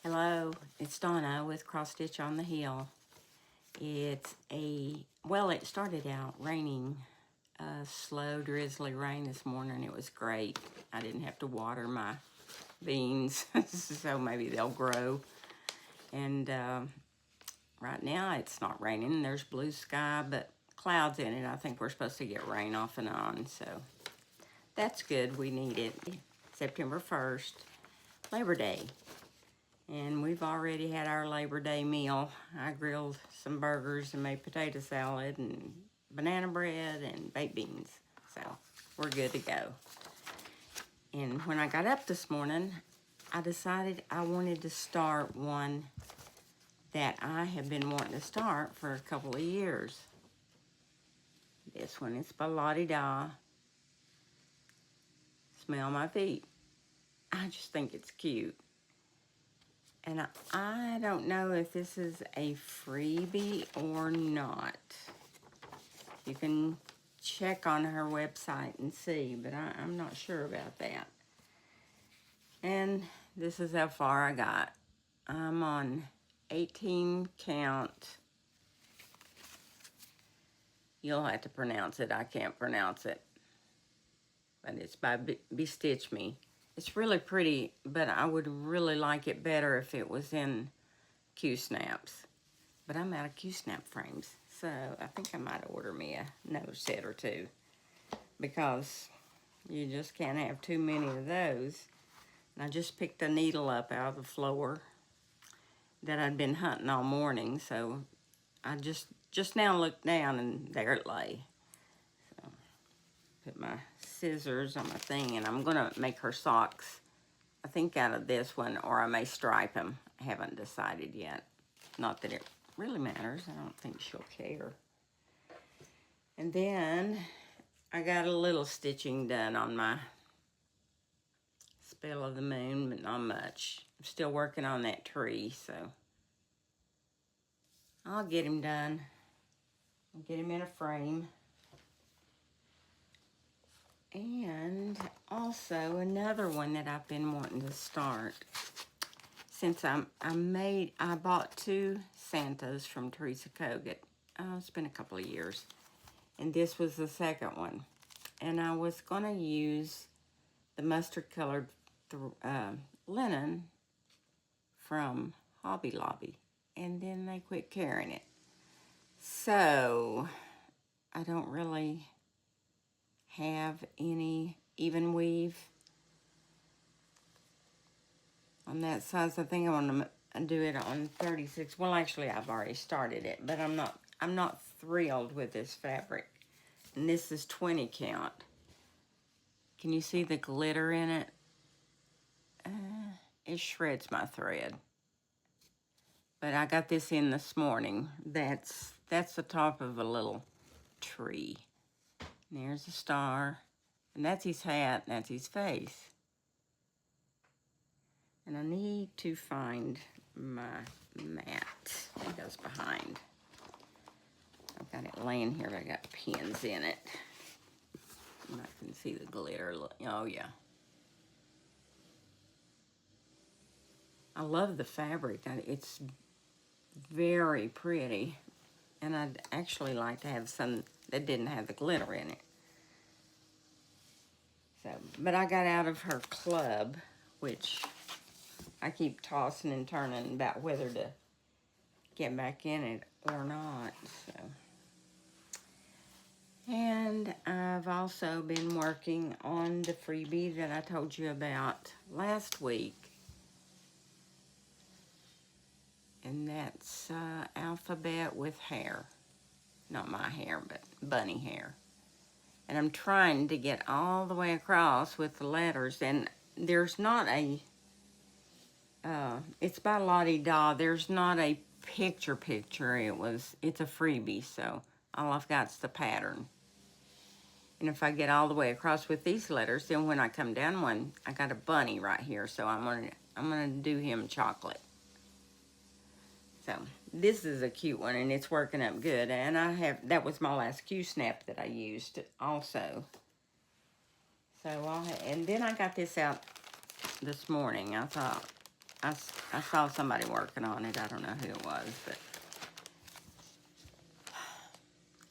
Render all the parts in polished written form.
Hello, it's Donna with Cross Stitch on the Hill. Well, it started out raining, slow, drizzly rain this morning. It was great. I didn't have to water my beans, so maybe they'll grow. And right now it's not raining. There's blue sky, but clouds in it. I think we're supposed to get rain off and on, so that's good. We need it. September 1st, Labor Day. And we've already had our Labor Day meal. I grilled some burgers and made potato salad and banana bread and baked beans. So we're good to go. And when I got up this morning, I decided I wanted to start one that I have been wanting to start for a couple of years. This one is by Lottie Da. Smell my feet. I just think it's cute. And I don't know if this is a freebie or not. You can check on her website and see, but I'm not sure about that. And this is how far I got. I'm on 18 count. You'll have to pronounce it. I can't pronounce it. But it's by Bestitch Me. It's really pretty, but I would really like it better if it was in Q-snaps. But I'm out of Q-snap frames, so I think I might order me another set or two, because you just can't have too many of those. And I just picked a needle up out of the floor that I'd been hunting all morning, so I just now looked down and there it lay. So put my scissors on my thing, and I'm gonna make her socks, I think out of this one, or I may stripe them. I haven't decided yet. Not that it really matters. I don't think she'll care. And then I got a little stitching done on my Spell of the Moon, but not much. I'm still working on that tree, so I'll get him done. I'll get him in a frame. And also another one that I've been wanting to start. Since I bought two Santas from Teresa Kogut. It's been a couple of years. And this was the second one. And I was going to use the mustard colored linen from Hobby Lobby. And then they quit carrying it. So I don't really have any even weave on that size. I think I want to do it on 36. Well, actually, I've already started it, but I'm not thrilled with this fabric. And this is 20 count. Can you see the glitter in it? It shreds my thread. But I got this in this morning. That's the top of a little tree. And there's a star. And that's his hat, and that's his face. And I need to find my mat. It goes behind. I've got it laying here, but I got pins in it. And I can see the glitter. Oh, yeah. I love the fabric. It's very pretty. And I'd actually like to have some that didn't have the glitter in it. So, but I got out of her club, which I keep tossing and turning about whether to get back in it or not. So, and I've also been working on the freebie that I told you about last week. And that's alphabet with hair. Not my hair, but bunny hair. And I'm trying to get all the way across with the letters. And there's not a, it's by Lottie Da. There's not a picture. It's a freebie, so all I've got is the pattern. And if I get all the way across with these letters, then when I come down one, I got a bunny right here. So I'm gonna do him chocolate. So this is a cute one, and it's working up good. And that was my last Q-snap that I used also. So and then I got this out this morning. I thought, I saw somebody working on it. I don't know who it was, but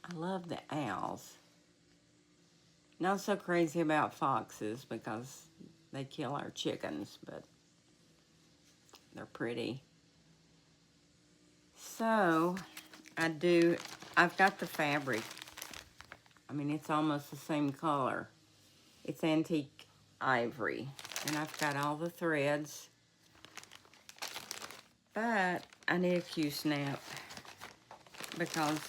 I love the owls. Not so crazy about foxes because they kill our chickens, but they're pretty. So, I've got the fabric. I mean, it's almost the same color. It's antique ivory. And I've got all the threads. But I need a Q-snap because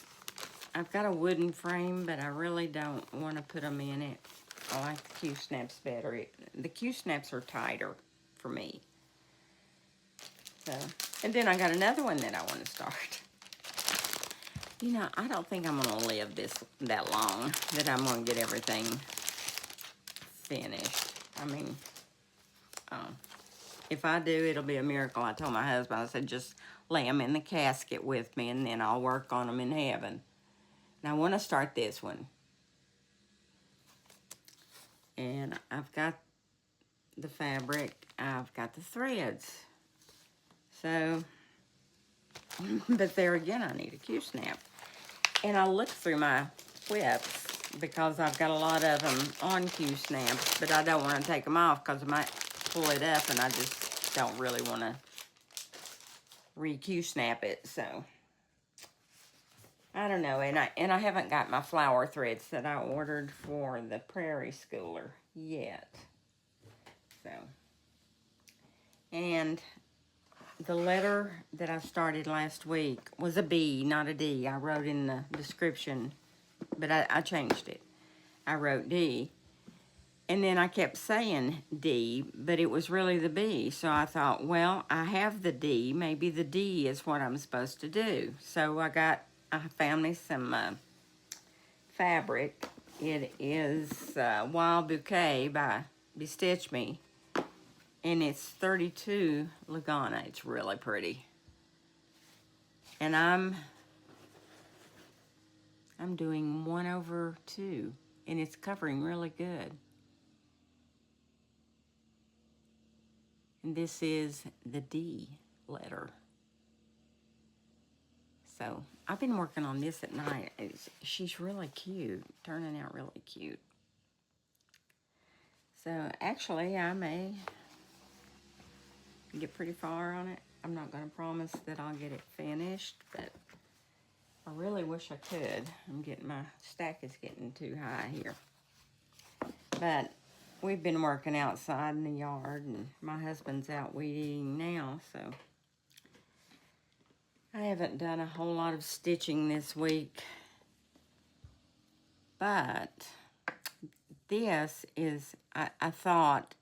I've got a wooden frame, but I really don't want to put them in it. I like the Q-snaps better. The Q-snaps are tighter for me. So, and then I got another one that I want to start. You know, I don't think I'm going to live that long that I'm going to get everything finished. I mean, if I do, it'll be a miracle. I told my husband, I said, just lay them in the casket with me, and then I'll work on them in heaven. And I want to start this one. And I've got the fabric. I've got the threads. So, but there again, I need a Q-snap. And I looked through my whips because I've got a lot of them on Q-snaps, but I don't want to take them off because I might pull it up and I just don't really want to re-Q-snap it. So, I don't know. And I haven't got my flower threads that I ordered for the Prairie Schooler yet. So, and the letter that I started last week was a B, not a D. I wrote in the description, but I changed it. I wrote D. And then I kept saying D, but it was really the B. So I thought, well, I have the D. Maybe the D is what I'm supposed to do. So I found me some fabric. It is Wild Bouquet by Bestitch Me. And it's 32 Lagana. It's really pretty. And I'm doing 1/2. And it's covering really good. And this is the D letter. So, I've been working on this at night. She's really cute. Turning out really cute. So, actually, I may get pretty far on it. I'm not going to promise that I'll get it finished, but I really wish I could. My stack is getting too high here. But we've been working outside in the yard, and my husband's out weed eating now, so I haven't done a whole lot of stitching this week. But this is, I thought,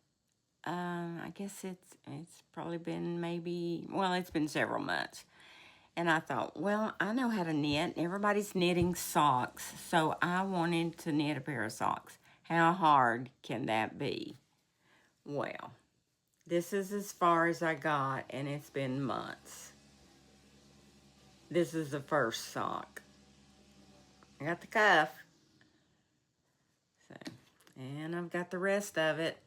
I guess it's probably been it's been several months. And I thought, well, I know how to knit. Everybody's knitting socks, so I wanted to knit a pair of socks. How hard can that be? Well, this is as far as I got, and it's been months. This is the first sock. I got the cuff. So, and I've got the rest of it.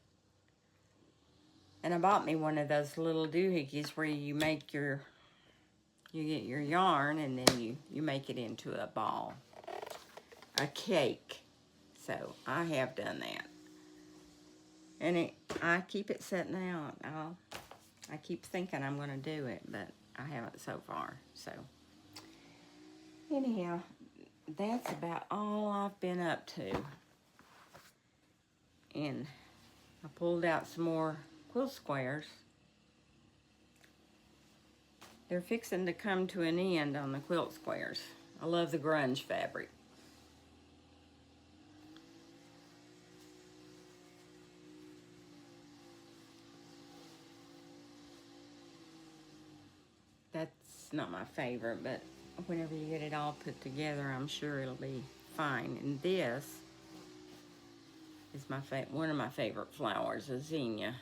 And I bought me one of those little doohickeys where you get your yarn and then you make it into a ball. A cake. So, I have done that. And I keep it sitting out. I keep thinking I'm going to do it, but I haven't so far. So, anyhow, that's about all I've been up to. And I pulled out some more quilt squares. They're fixing to come to an end on the quilt squares. I love the grunge fabric. That's not my favorite, but whenever you get it all put together, I'm sure it'll be fine. And this is one of my favorite flowers, a zinnia.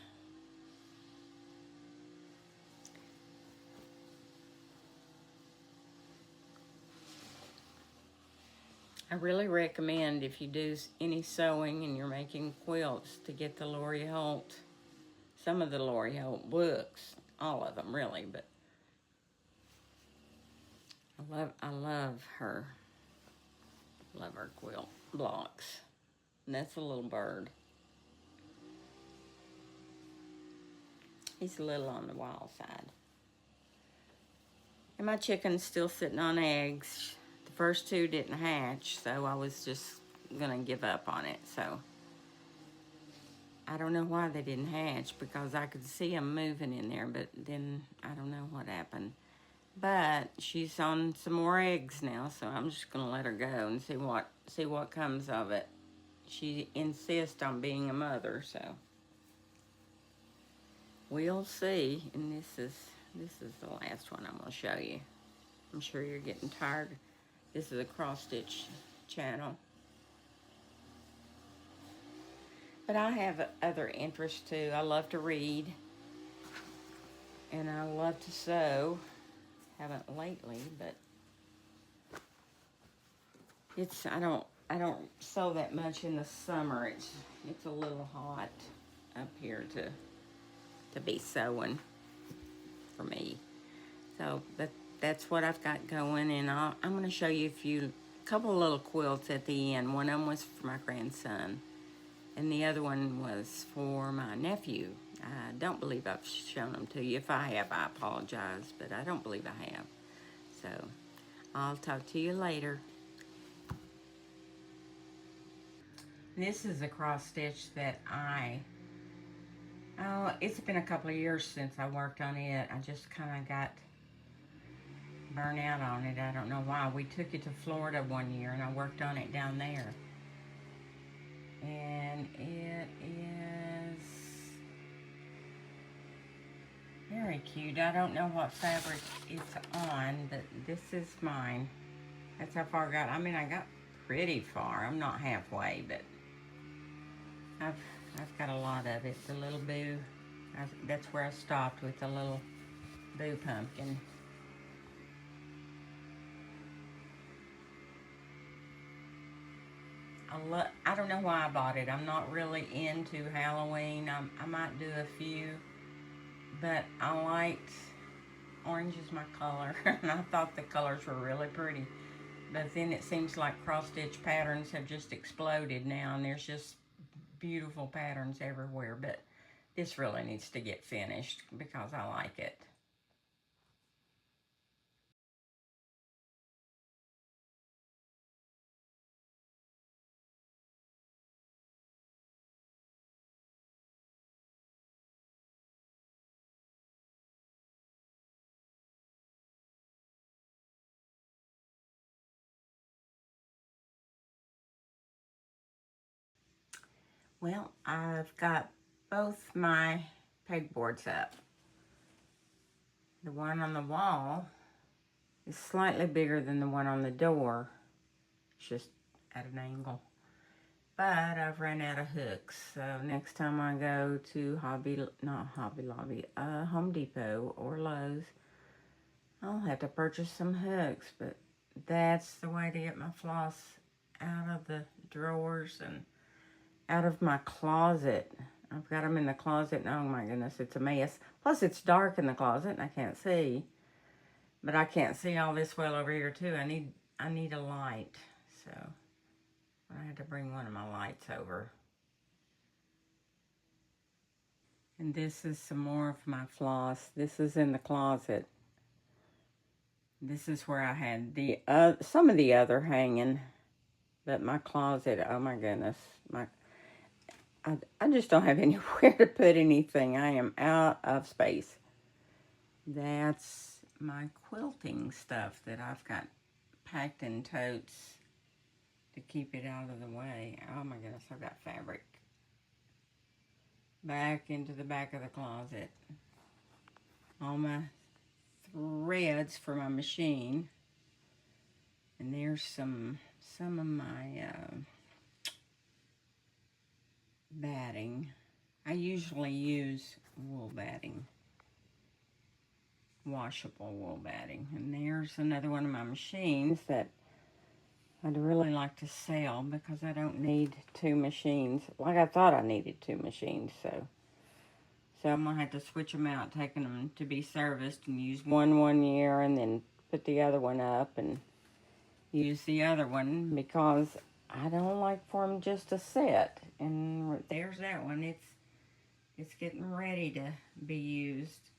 I really recommend, if you do any sewing and you're making quilts, to get some of the Lori Holt books all of them really, but I love her quilt blocks. And that's a little bird. He's a little on the wild side. And my chicken's still sitting on eggs. The first two didn't hatch, so I was just gonna give up on it. So I don't know why they didn't hatch, because I could see them moving in there, but then I don't know what happened. But she's on some more eggs now, so I'm just gonna let her go and see what comes of it. She insists on being a mother, so we'll see. And this is the last one I'm gonna show you. I'm sure you're getting tired. This is a cross-stitch channel. But I have other interests too. I love to read. And I love to sew. Haven't lately, but I don't sew that much in the summer. It's a little hot up here to be sewing for me. So that's what I've got going, and I'm going to show you a couple of little quilts at the end. One of them was for my grandson, and the other one was for my nephew. I don't believe I've shown them to you. If I have, I apologize, but I don't believe I have. So I'll talk to you later. This is a cross stitch that it's been a couple of years since I worked on it. I just kind of got burnt out on it. I don't know why. We took it to Florida one year and I worked on it down there. And it is very cute. I don't know what fabric it's on, but this is mine. That's how far I got. I mean, I got pretty far. I'm not halfway, but I've got a lot of it. The little boo, that's where I stopped with the little boo pumpkin. I don't know why I bought it. I'm not really into Halloween. I might do a few, but I liked, orange is my color, and I thought the colors were really pretty. But then it seems like cross-stitch patterns have just exploded now, and there's just beautiful patterns everywhere. But this really needs to get finished because I like it. Well, I've got both my pegboards up. The one on the wall is slightly bigger than the one on the door. It's just at an angle. But I've run out of hooks, so next time I go to Home Depot or Lowe's, I'll have to purchase some hooks. But that's the way to get my floss out of the drawers and out of my closet. I've got them in the closet, and oh my goodness, it's a mess. Plus, it's dark in the closet, and I can't see. But I can't see all this well over here, too. I need a light, so I had to bring one of my lights over. And this is some more of my floss. This is in the closet. This is where I had some of the other hanging. But my closet, oh my goodness. I just don't have anywhere to put anything. I am out of space. That's my quilting stuff that I've got packed in totes to keep it out of the way. Oh my goodness, I've got fabric back into the back of the closet. All my threads for my machine. And there's some of my batting. I usually use wool batting. Washable wool batting. And there's another one of my machines that I'd really like to sell because I don't need two machines. Like I thought I needed two machines, so So I'm going to have to switch them out, taking them to be serviced and use one year and then put the other one up and use the other one because I don't like for them just to sit. And there's that one. It's getting ready to be used.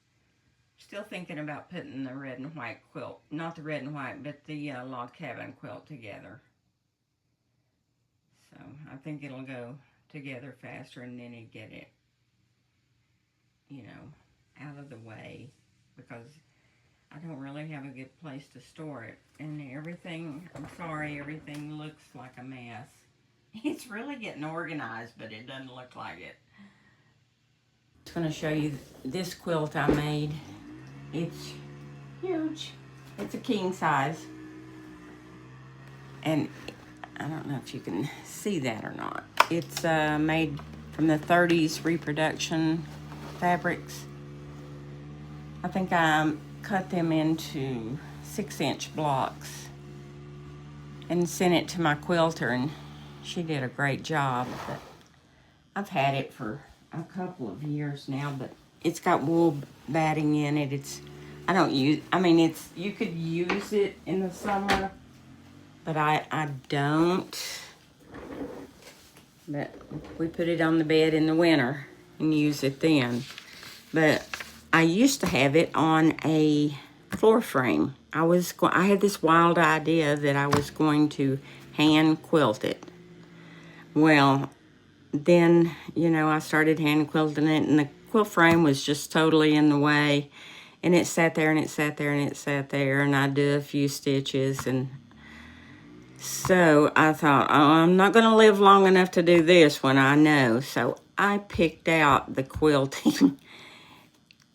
Still thinking about putting the red and white quilt, not the red and white, but the log cabin quilt together. So I think it'll go together faster, and then it get it, you know, out of the way, because I don't really have a good place to store it. And everything, I'm sorry, everything looks like a mess. It's really getting organized, but it doesn't look like it. I'm going to show you this quilt I made. It's huge. It's a king size. And I don't know if you can see that or not. It's made from the 30s reproduction fabrics. I think I cut them into 6-inch blocks and sent it to my quilter, and she did a great job. But I've had it for a couple of years now, but it's got wool batting in it. You could use it in the summer, but I don't. But we put it on the bed in the winter and use it then. But I used to have it on a floor frame. I had this wild idea that I was going to hand quilt it. Well, then, you know, I started hand quilting it, and the quilt frame was just totally in the way. And it sat there, and it sat there, and it sat there, and I'd do a few stitches. And so I thought, oh, I'm not going to live long enough to do this one, I know. So I picked out the quilting,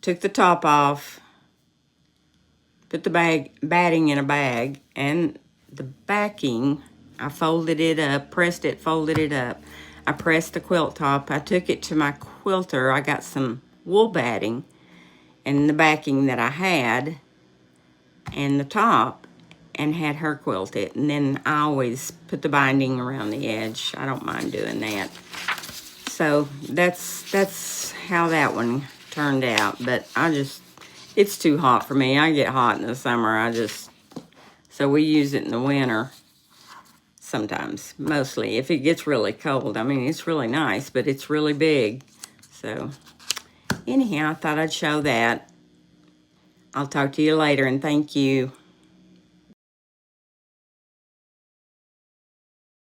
took the top off, put the batting in a bag, and the backing, I folded it up, pressed it, folded it up. I pressed the quilt top. I took it to my quilter. I got some wool batting and the backing that I had and the top, and had her quilt it. And then I always put the binding around the edge. I don't mind doing that. So that's how that one turned out. But it's too hot for me. I get hot in the summer. So we use it in the winter sometimes, mostly. If it gets really cold, I mean, it's really nice, but it's really big. So anyhow, I thought I'd show that. I'll talk to you later, and thank you.